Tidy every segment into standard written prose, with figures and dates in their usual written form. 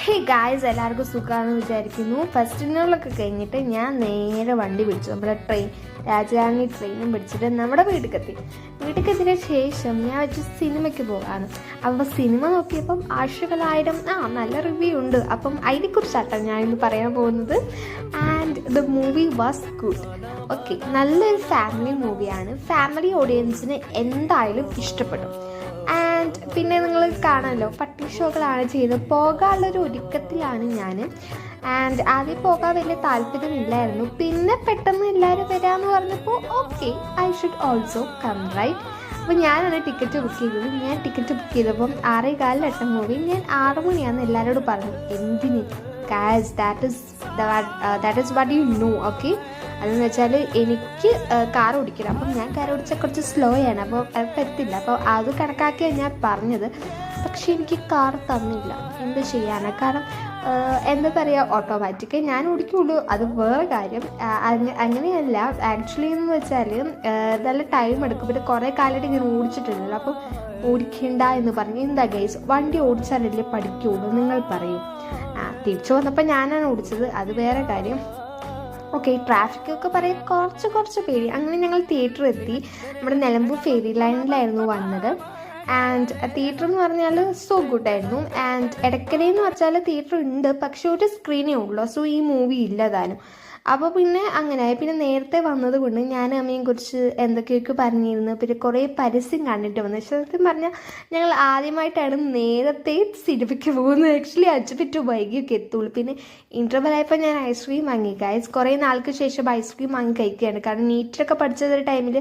Hey guys, എല്ലാവർക്കും സുഖമാണെന്ന് വിചാരിക്കുന്നു. ഫെസ്റ്റിവലൊക്കെ കഴിഞ്ഞിട്ട് ഞാൻ നേരെ വണ്ടി പിടിച്ചു. നമ്മുടെ രാജധാനി ട്രെയിനും പിടിച്ചിട്ട് നമ്മുടെ വീട്ടിലെത്തിയ ശേഷം ഞാൻ വെച്ച് സിനിമയ്ക്ക് പോകാണ്. അപ്പോൾ സിനിമ നോക്കിയപ്പം ആഴ്ചകളായിരം നല്ല റിവ്യൂ ഉണ്ട്. അപ്പം അതിനെക്കുറിച്ചാട്ടോ ഞാൻ ഇന്ന് പറയാൻ പോകുന്നത്. And the movie was good. Okay, നല്ലൊരു ഫാമിലി മൂവിയാണ്. ഫാമിലി ഓഡിയൻസിന് എന്തായാലും ഇഷ്ടപ്പെടും. ആൻഡ് പിന്നെ നിങ്ങൾ കാണാമല്ലോ, പട്ടി ഷോകളാണ് ചെയ്തത്. പോകാനുള്ളൊരു ഒരുക്കത്തിലാണ് ഞാൻ. ആൻഡ് ആദ്യം പോകാൻ വലിയ താല്പര്യമില്ലായിരുന്നു. പിന്നെ പെട്ടെന്ന് എല്ലാവരും വരാമെന്ന് പറഞ്ഞപ്പോൾ okay, I should also come right. അപ്പോൾ ഞാനാണ് ടിക്കറ്റ് ബുക്ക് ചെയ്തത്. ഞാൻ ടിക്കറ്റ് ബുക്ക് ചെയ്തപ്പം 6:15 മൂവി. ഞാൻ 6 മണിയാണെന്ന് എല്ലാവരോടും പറഞ്ഞു. എന്തിന് guys, that is what you know. Okay, അതെന്ന് വെച്ചാൽ എനിക്ക് കാർ ഓടിക്കണം. അപ്പം ഞാൻ കാർ ഓടിച്ചാൽ കുറച്ച് സ്ലോ ആണ്, അപ്പോൾ അത് പറ്റില്ല. അപ്പോൾ അത് കണക്കാക്കിയാണ് ഞാൻ പറഞ്ഞത്. പക്ഷെ എനിക്ക് കാർ തന്നില്ല. എന്ത് ചെയ്യാനാണ്? കാരണം എന്താ പറയുക, ഓട്ടോമാറ്റിക്കായി ഞാൻ ഓടിക്കുള്ളൂ, അത് വേറെ കാര്യം. അങ്ങനെയല്ല, ആക്ച്വലി എന്ന് വെച്ചാൽ നല്ല ടൈം എടുക്കും. പിന്നെ കുറേ കാലമായിട്ട് ഇങ്ങനെ ഓടിച്ചിട്ടുണ്ടല്ലോ, അപ്പോൾ ഓടിക്കണ്ട എന്ന് പറഞ്ഞു. എന്താ ഗൈസ്, വണ്ടി ഓടിച്ചാലല്ലേ പഠിക്കുള്ളൂ, നിങ്ങൾ പറയും. തിരിച്ചു വന്നപ്പോൾ ഞാനാണ് ഓടിച്ചത്, അത് വേറെ കാര്യം. ഓക്കെ, ട്രാഫിക്കൊക്കെ പറയാൻ കുറച്ച് പേടി. അങ്ങനെ ഞങ്ങൾ തിയേറ്ററിൽ എത്തി. നമ്മുടെ നിലമ്പൂർ ഫെറി ലൈനിലായിരുന്നു വന്നത്. ആൻഡ് തിയേറ്റർ എന്ന് പറഞ്ഞാൽ സോ ഗുഡായിരുന്നു. ആൻഡ് ഇടയ്ക്കലെന്ന് വെച്ചാൽ തിയേറ്റർ ഉണ്ട്, പക്ഷെ ഒരു സ്ക്രീനേ ഉള്ളൂ. സോ ഈ മൂവി ഇല്ലതാനും. അപ്പോൾ പിന്നെ അങ്ങനെയായി. പിന്നെ നേരത്തെ വന്നത് കൊണ്ട് ഞാൻ അമ്മയും കുറിച്ച് എന്തൊക്കെയൊക്കെ പറഞ്ഞിരുന്നു. പിന്നെ കുറേ പരസ്യം കണ്ടിട്ട് വന്നു. സത്യം പറഞ്ഞാൽ ഞങ്ങൾ ആദ്യമായിട്ടാണ് നേരത്തെ സിനിമയ്ക്ക് പോകുന്നത്. ആക്ച്വലി 5 മിനിറ്റ് വൈകിയൊക്കെ എത്തുള്ളൂ. പിന്നെ ഇൻ്റർവെൽ ഞാൻ ഐസ്ക്രീം വാങ്ങി ഗൈസ്. കുറേ നാൾക്ക് ശേഷം ഐസ്ക്രീം വാങ്ങി കഴിക്കുകയാണ്. കാരണം നീറ്റിലൊക്കെ പഠിച്ചതൊരു ടൈമിൽ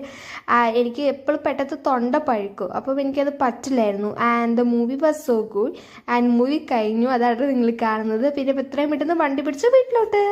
എനിക്ക് എപ്പോഴും പെട്ടെന്ന് തൊണ്ട പഴുക്കും. അപ്പം എനിക്കത് പറ്റില്ലായിരുന്നു. And the movie was so good. And movie കഴിഞ്ഞു, അതാണ് നിങ്ങൾ കാണുന്നത്. പിന്നെ ഇത്രയും പെട്ടെന്ന് വണ്ടി പിടിച്ച് വീട്ടിലോട്ട്.